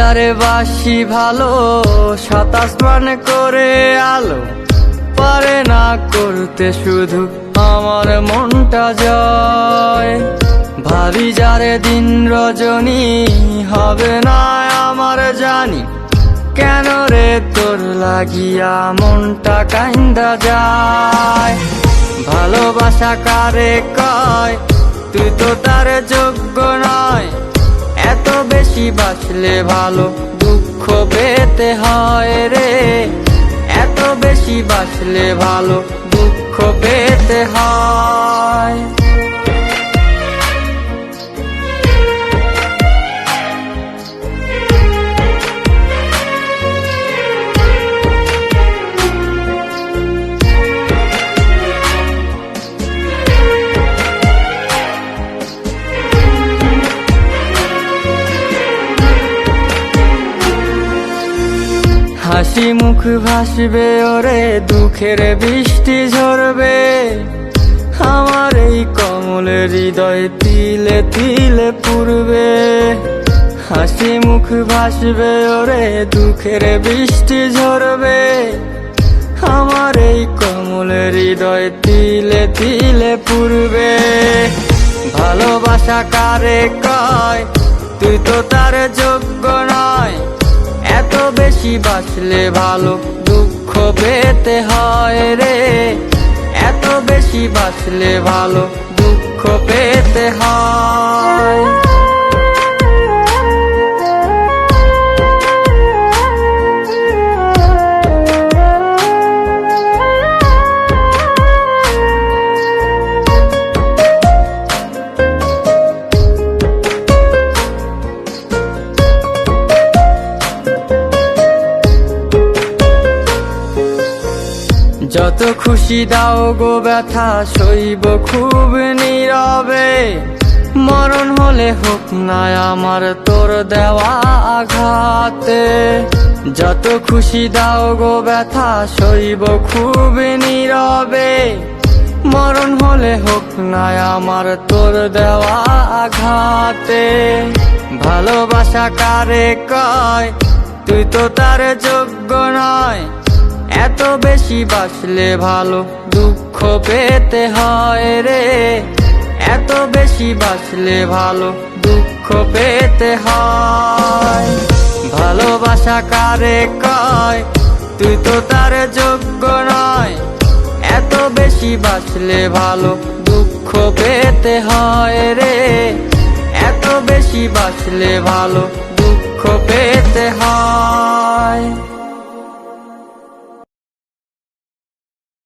যারে বাসি ভালো, সাতাশ মান করে আলো পারে না করতে শুধু আমার মনটা জয়। ভাবি যারে দিন রজনী হবে না আমার জানি, কেন রে তোর লাগিয়া মনটা কাইন্দা যায়। ভালোবাসা কারে কয়, তুই তো তার যোগ্য নয়। এত বেশি বাসলে ভালো দুঃখ পেতে হয় রে, এত বেশি বাসলে ভালো দুঃখ পেতে হয়। হাসি মুখ ভাসবে ওরে, দুঃখের বৃষ্টি ঝরবে আমার এই কমলের হৃদয় তিলে তিলে পুরবে। হাসি মুখ ভাসবে ওরে, দুঃখের বৃষ্টি ঝরবে আমার এই কমলের হৃদয় তিলে তিলে পুরবে। ভালোবাসা কারে কয়, তুই তো তার যোগ্য নয়। এত বেশি বাসলে ভালো দুঃখ পেতে হয় রে, এত বেশি বাসলে ভালো দুঃখ পেতে হয়। যত খুশি দাও গো ব্যথা সইব খুব নীরবে, মরণ হলে হোক না আমার তোর দেওয়া আঘাতে। যত খুশি দাও গো ব্যথা সইব খুব নীরবে, মরণ হলে হোক না আমার তোর দেওয়া আঘাতে। ভালোবাসা কারে কয়, তুই তো তার যোগ্য নয়। এত বেশি বাসলে ভালো দুঃখ পেতে হয় রে, এত বেশি বাসলে ভালো দুঃখ পেতে হয়। ভালোবাসা কারে কয়, তুই তো তার যোগ্য নয়। এত বেশি বাসলে ভালো দুঃখ পেতে হয় রে, এত বেশি বাসলে ভালো দুঃখ পেতে হয়।